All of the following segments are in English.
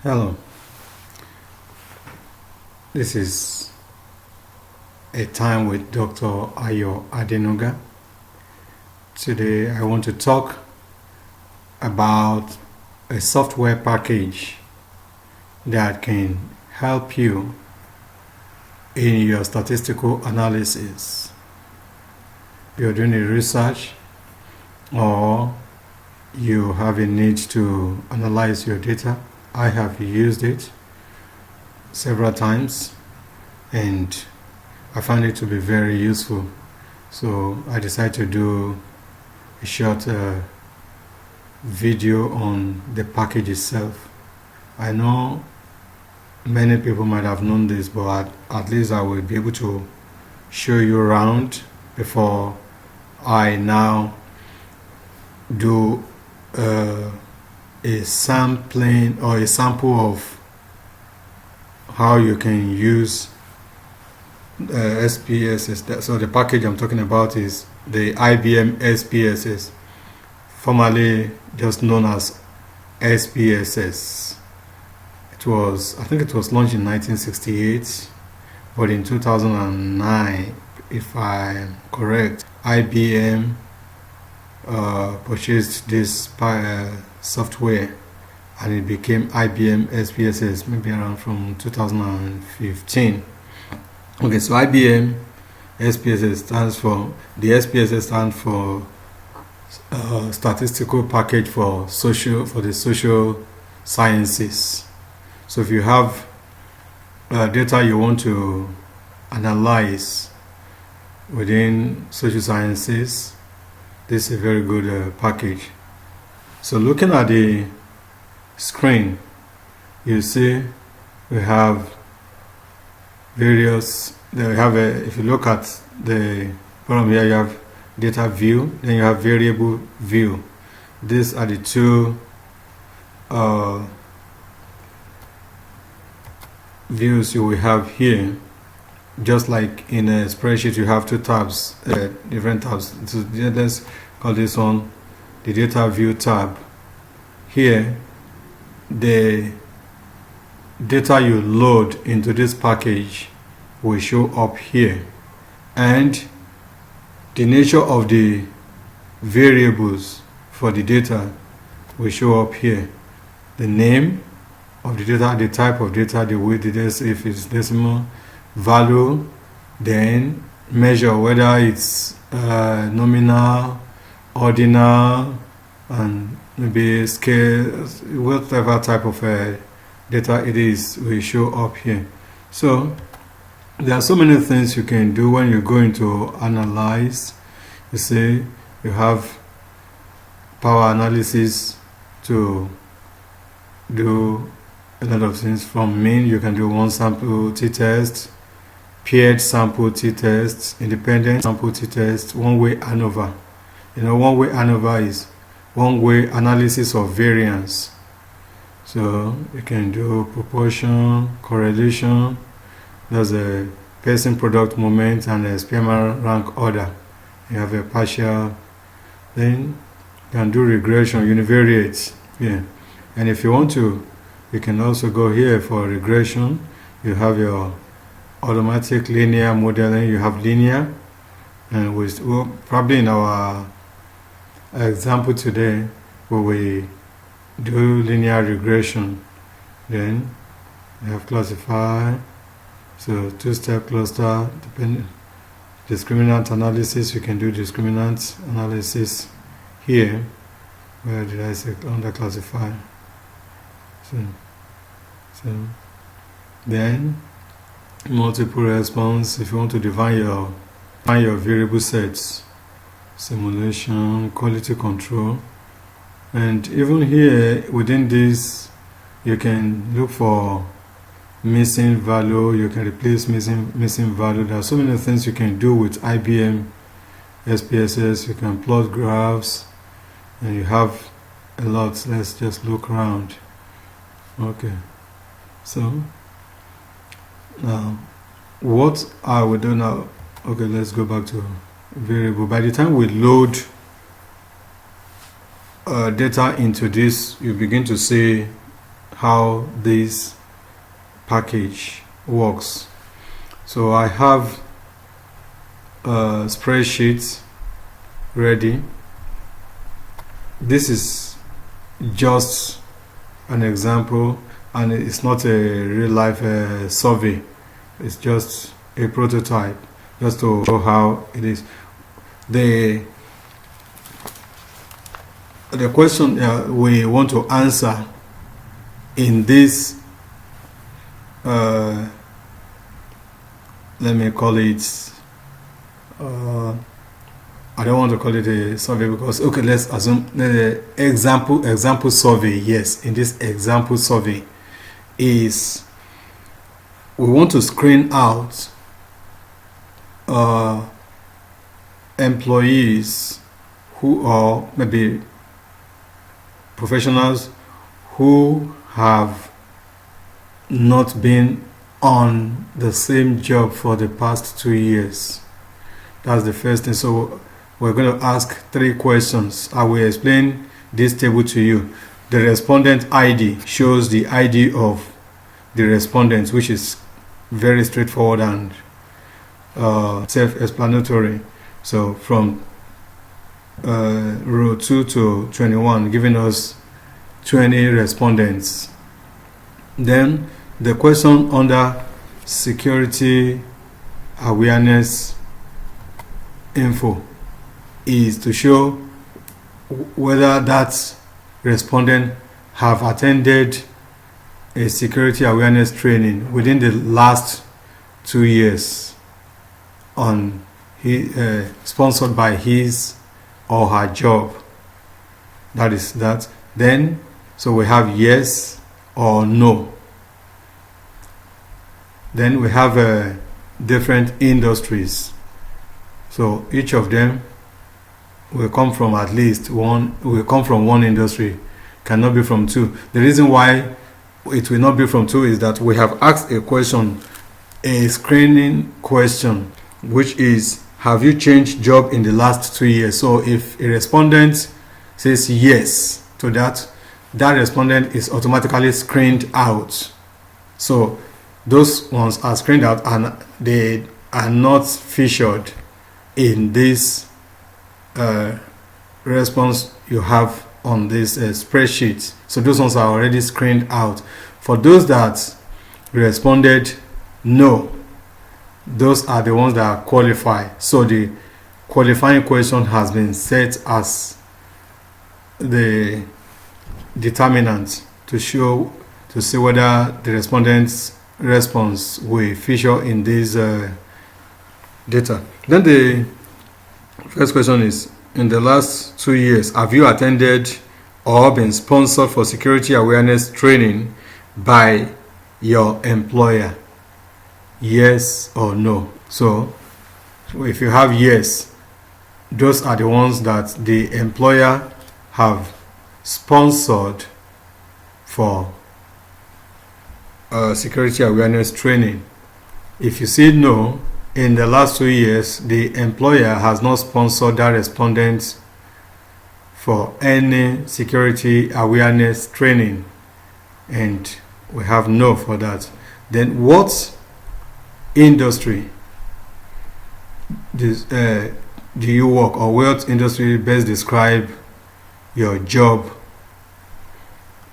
Hello, this is a time with Dr. Ayo Adenuga. Today I want to talk about a software package that can help you in your statistical analysis. You're doing a research or you have a need to analyze your data. I have used it several times and I found it to be very useful. So I decided to do a short video on the package itself. I know many people might have known this, but at least I will be able to show you around before I now do a sampling or a sample of how you can use SPSS. So the package I'm talking about is the IBM SPSS, formerly just known as SPSS. I think it was launched in 1968, but in 2009, if I'm correct, IBM purchased this software and it became IBM SPSS maybe around from 2015. Okay, so IBM SPSS stands for, the SPSS stands for statistical package for the social sciences. So if you have data you want to analyze within social sciences, this is a very good package. So looking at the screen, you see we have various, if you look at the bottom here, you have data view, then you have variable view. These are the two views you will have here. Just like in a spreadsheet you have two tabs, different tabs. So let's call this one the data view tab. Here the data you load into this package will show up here, and the nature of the variables for the data will show up here. The name of the data, the type of data, the weight, if it's decimal value, then measure whether it's nominal, ordinal, and maybe scale, whatever type of data it is will show up here. So there are so many things you can do when you're going to analyze. You see, you have power analysis to do a lot of things. From mean, you can do one sample t-test, paired sample t-test, independent sample t-test, one-way ANOVA. You know, one-way ANOVA is one-way analysis of variance. So you can do proportion, correlation, there's a person product moment and a spearman rank order. You have a partial, then you can do regression, univariate. Yeah. And if you want to, you can also go here for regression. You have your automatic linear modeling, you have linear, and probably in our example today where we do linear regression, then you have classify, so two-step cluster, discriminant analysis. You can do discriminant analysis here. Where did I say under classify? So then multiple response. If you want to define your variable sets, simulation, quality control, and even here within this you can look for missing value. You can replace missing value. There are so many things you can do with IBM SPSS. You can plot graphs, and you have a lot. Let's just look around. Okay, so now what I will do now, okay, let's go back to variable. By the time we load data into this, you begin to see how this package works. So I have a spreadsheet ready. This is just an example, and it's not a real life survey. It's just a prototype, just to show how it is. The question we want to answer in this, let me call it, I don't want to call it a survey because, okay, let's assume the example survey. Yes, in this example survey is we want to screen out employees who are maybe professionals who have not been on the same job for the past 2 years. That's the first thing. So we're going to ask 3 questions. I will explain this table to you. The respondent ID shows the ID of the respondents, which is very straightforward and self-explanatory. So from row 2 to 21, giving us 20 respondents. Then the question under security awareness info is to show whether that respondent have attended a security awareness training within the last 2 years on sponsored by his or her job. That is that. Then so we have yes or no. Then we have different industries. So each of them will come from at least one, will come from one industry, cannot be from 2. The reason why it will not be from 2 is that we have asked a question, a screening question, which is, have you changed job in the last 2 years? So if a respondent says yes to that, that respondent is automatically screened out. So those ones are screened out and they are not featured in this response you have on this spreadsheet. So those ones are already screened out. For those that responded no, those are the ones that qualify. So the qualifying question has been set as the determinant to see whether the respondent's response will feature in this data. Then the first question is, in the last 2 years, have you attended or been sponsored for security awareness training by your employer? Yes or no? So if you have yes, those are the ones that the employer have sponsored for security awareness training. If you say no, in the last 2 years, the employer has not sponsored that respondent for any security awareness training, and we have no for that. Then what industry do you work, or what industry best describe your job?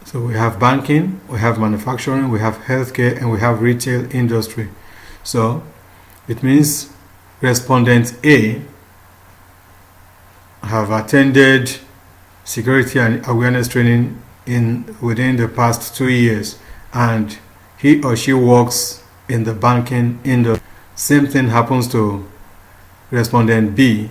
So we have banking, we have manufacturing, we have healthcare, and we have retail industry. So it means respondent A have attended security and awareness training within the past 2 years, and he or she works in the banking industry. Same thing happens to respondent B,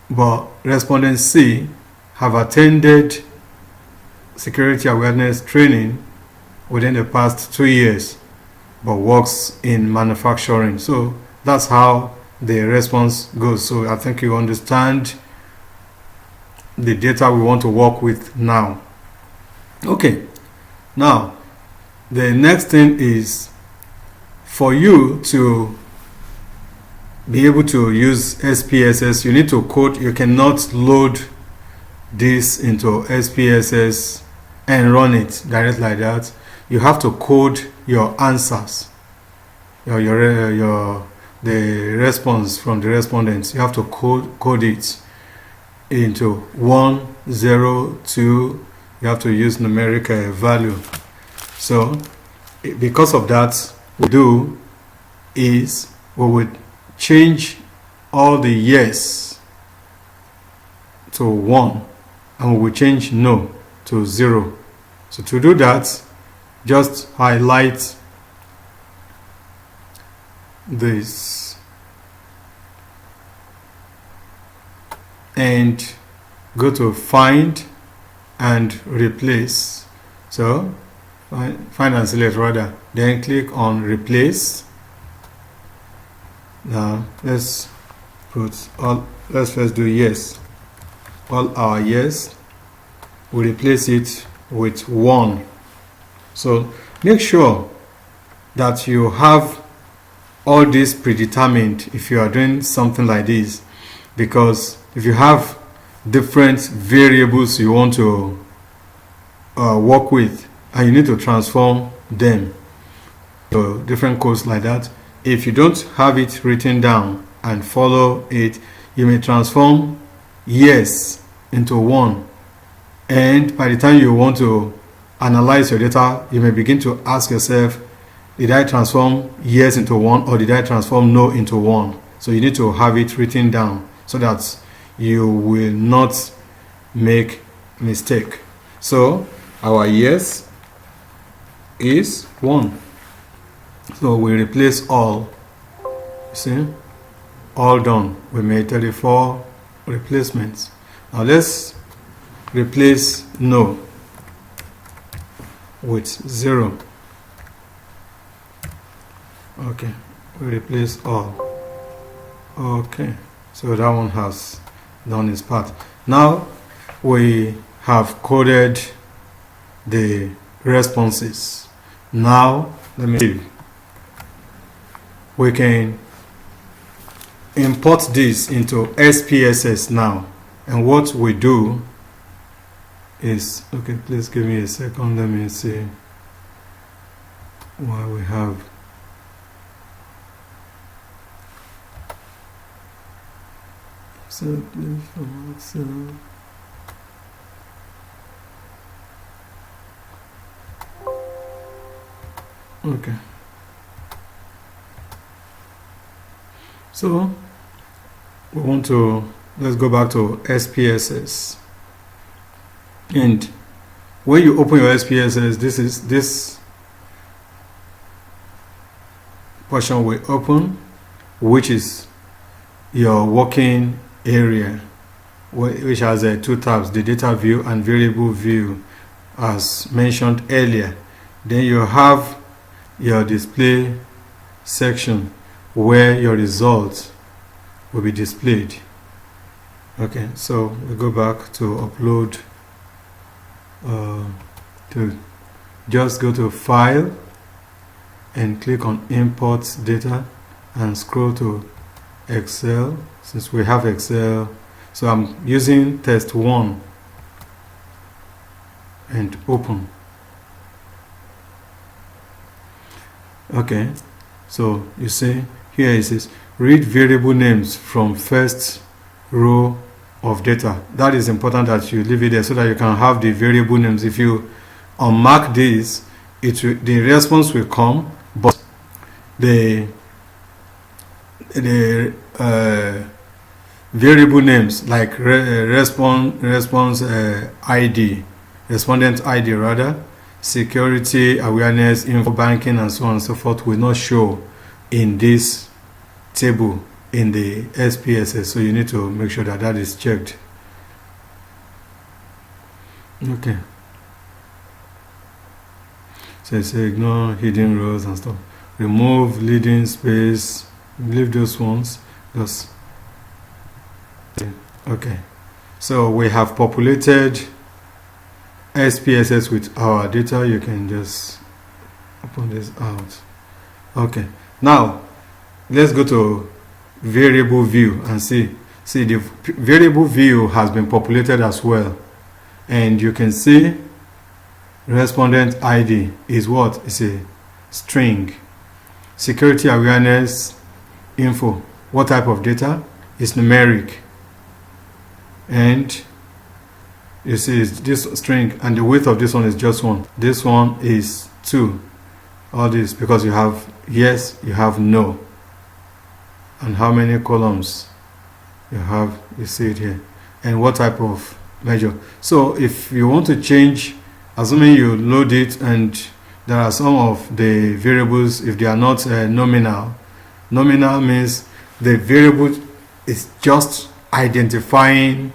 but respondent C have attended security awareness training within the past 2 years but works in manufacturing. So that's how the response goes. So I think you understand the data we want to work with now. Okay, now the next thing is for you to be able to use SPSS, you need to code. You cannot load this into SPSS and run it direct like that, you have to code your answers, the response from the respondents. You have to code it into 1, 0, 2. You have to use numeric value. So because of that, what we do is we would change all the yes to 1, and we will change no to 0. So to do that, just highlight this and go to find and replace. So find and select rather, then click on replace. Now let's first do yes. All our yes, we replace it with 1. So make sure that you have all this predetermined if you are doing something like this, because if you have different variables you want to work with and you need to transform them to different codes like that, if you don't have it written down and follow it, you may transform yes into 1, and by the time you want to analyze your data, you may begin to ask yourself, did I transform yes into 1 or did I transform no into 1? So you need to have it written down so that you will not make mistake. So our yes is 1. So we replace all. See, all done. We made 34 replacements. Now let's replace no with 0. Okay, we replace all. Okay, so that one has done its part. Now we have coded the responses. Now let me see. We can import this into SPSS now, and what we do is, okay, please give me a second, let me see what we have. So please from Excel. Okay. So we want to, let's go back to SPSS. And when you open your SPSS, this portion will open, which is your working area, which has 2 tabs, the data view and variable view, as mentioned earlier. Then you have your display section where your results will be displayed. Okay, so we go back to upload, to just go to file and click on import data and scroll to Excel. Since we have Excel, so I'm using test 1 and open. Okay, so you see here it says read variable names from first row of data. That is important that you leave it there so that you can have the variable names. If you unmark this, the response will come, but the variable names like response ID, respondent ID rather, security, awareness, info, banking, and so on and so forth will not show in this table in the SPSS. So you need to make sure that that is checked. Okay. So say ignore hidden rows and stuff. Remove leading space. Leave those ones. Just okay. So we have populated SPSS with our data. You can just open this out. Okay. Now let's go to variable view and see the variable view has been populated as well, and you can see Respondent ID is what? It's a string. Security awareness info. What type of data? It's numeric. And you see it's this string, and the width of this one is just 1. This one is 2. All this because you have yes, you have no. And how many columns you have, you see it here. And what type of measure. So if you want to change, assuming you load it and there are some of the variables, if they are not nominal means the variable is just identifying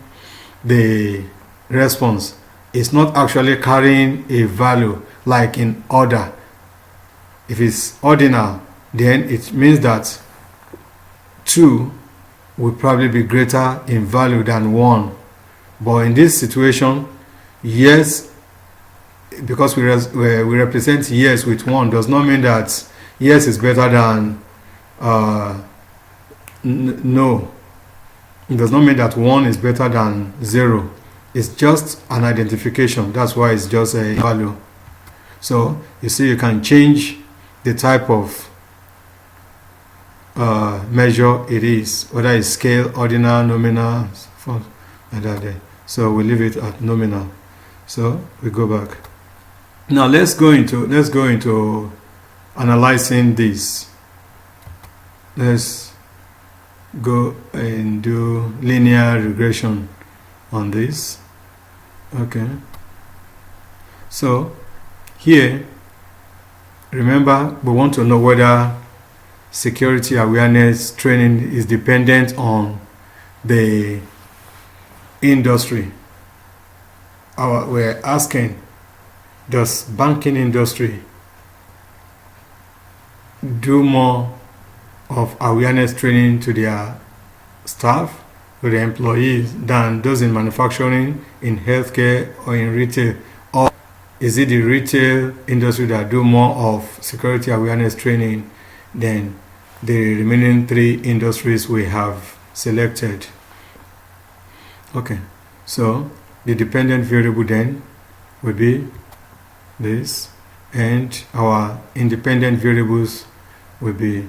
the response. It's not actually carrying a value like in order. If it's ordinal, then it means that 2 will probably be greater in value than 1. But in this situation, yes, because we represent yes with 1 does not mean that yes is better than no. It does not mean that 1 is better than 0. It's just an identification. That's why it's just a value. So you see, you can change the type of measure it is, whether it's scale, ordinal, nominal, like that there. So we leave it at nominal. So we go back. Now let's go into analyzing this. Let's go and do linear regression on this. Okay. So here, remember, we want to know whether security awareness training is dependent on the industry. We're asking, does banking industry do more of awareness training to their staff, to the employees, than those in manufacturing, in healthcare, or in retail? Or is it the retail industry that do more of security awareness training than the remaining 3 industries we have selected? Okay, so the dependent variable then will be this, and our independent variables will be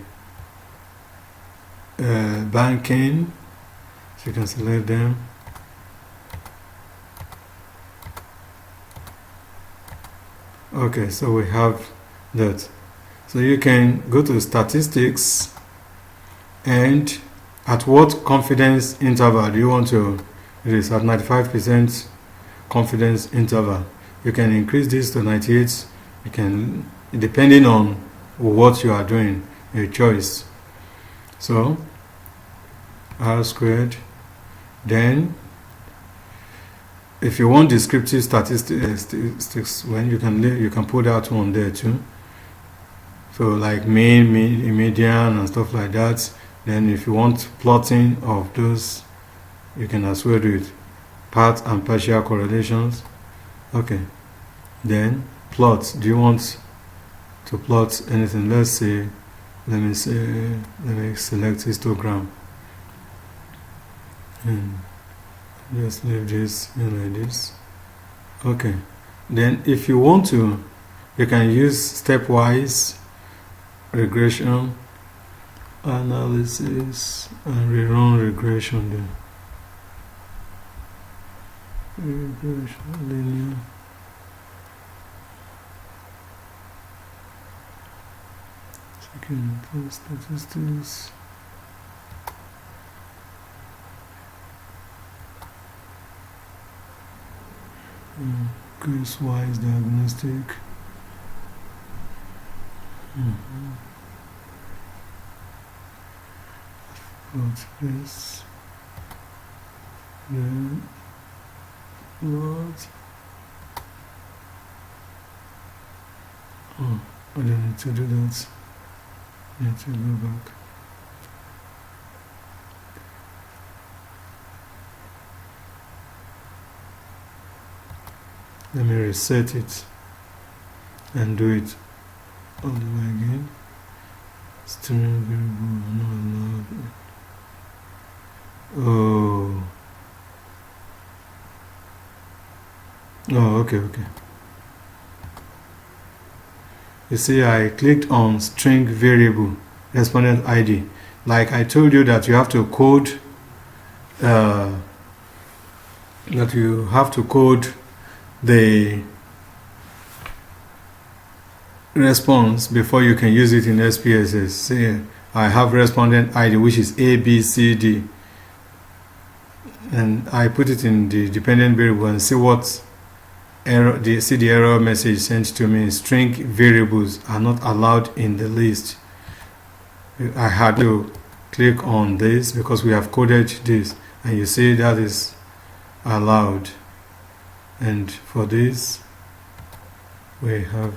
banking. So you can select them. Okay, so we have that. So you can go to statistics, and at what confidence interval do you want to? It is at 95% confidence interval. You can increase this to 98. You can, depending on what you are doing, your choice. So R squared. Then if you want descriptive statistics, when you can put that one there too. So like mean, median, and stuff like that. Then if you want plotting of those, you can as well do it. Part and partial correlations. Okay. Then plot. Do you want to plot anything? Let's say, let me select histogram. And just leave this in like this. Okay. Then if you want to, you can use stepwise regression analysis and rerun regression there. Regression linear. Second statistics. Case-wise diagnostic. Plot this. Then plot. Oh, I don't need to do that. I need to go back. Let me reset it and do it all the way again. Steering variable not allowed. Oh, okay. you see I clicked on string variable respondent ID. Like I told you that you have to code the response before you can use it in SPSS. See, I have respondent ID which is ABCD, and I put it in the dependent variable and see what error. The error message sent to me. String variables are not allowed in the list. I had to click on this because we have coded this, and you see that is allowed. And for this we have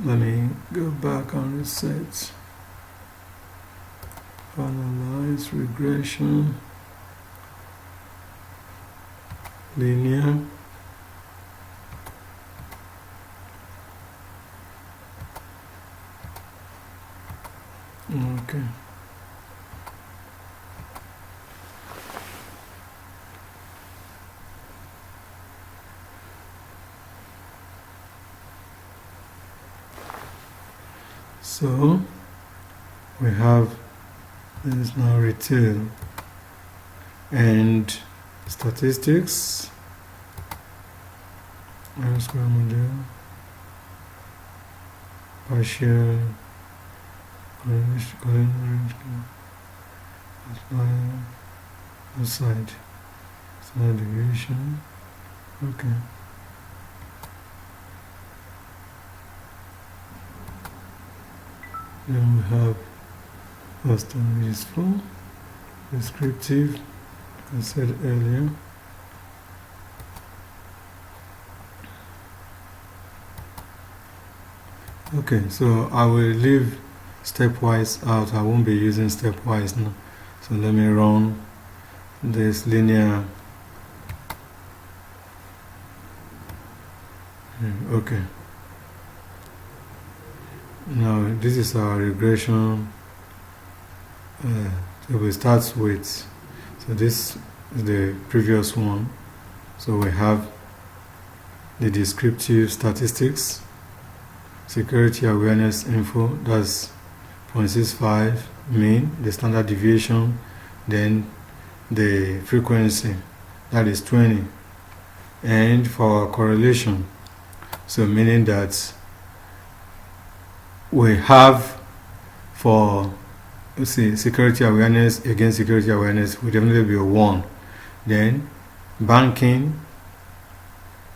let me go back and reset. Analyze, regression, linear, okay. So we have this now retail and statistics, square model, partial, outside, standard deviation, okay. Then we have first one is full, descriptive, I said earlier. Okay, so I will leave stepwise out. I won't be using stepwise now. So let me run this linear. Okay. Now this is our regression. So we start with, so this is the previous one. So we have the descriptive statistics, security awareness info, that's 0.65 mean, the standard deviation, then the frequency, that is 20, and for our correlation, so meaning that we have for, let's see, security awareness against security awareness would definitely be a 1. Then banking,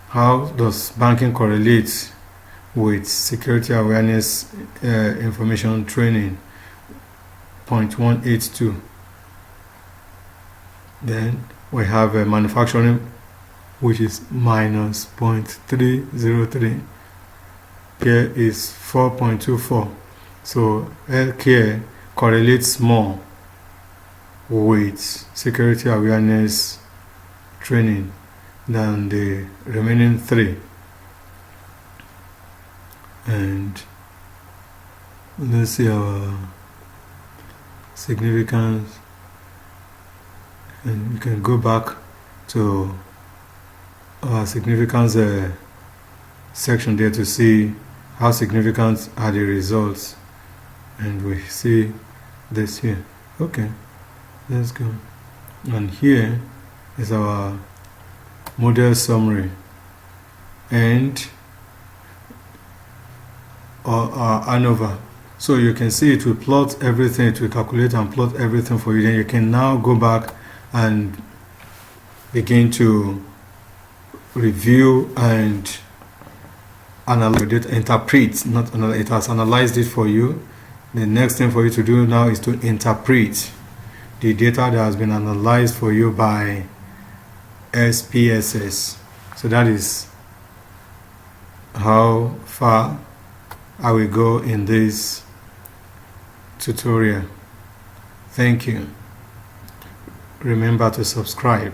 how does banking correlate with security awareness information training, 0.182. Then we have manufacturing, which is minus 0.303. Care is 4.24. So healthcare correlates more with security awareness training than the remaining 3. And let's see our significance, and you can go back to our significance section there to see how significant are the results, and we see this here. Okay, let's go. And here is our model summary and our ANOVA. So you can see it will plot everything, it will calculate and plot everything for you. Then you can now go back and begin to review and analyze your data, interpret, not analyze, it has analyzed it for you. The next thing for you to do now is to interpret the data that has been analyzed for you by SPSS. So that is how far I will go in this tutorial. Thank you. Remember to subscribe.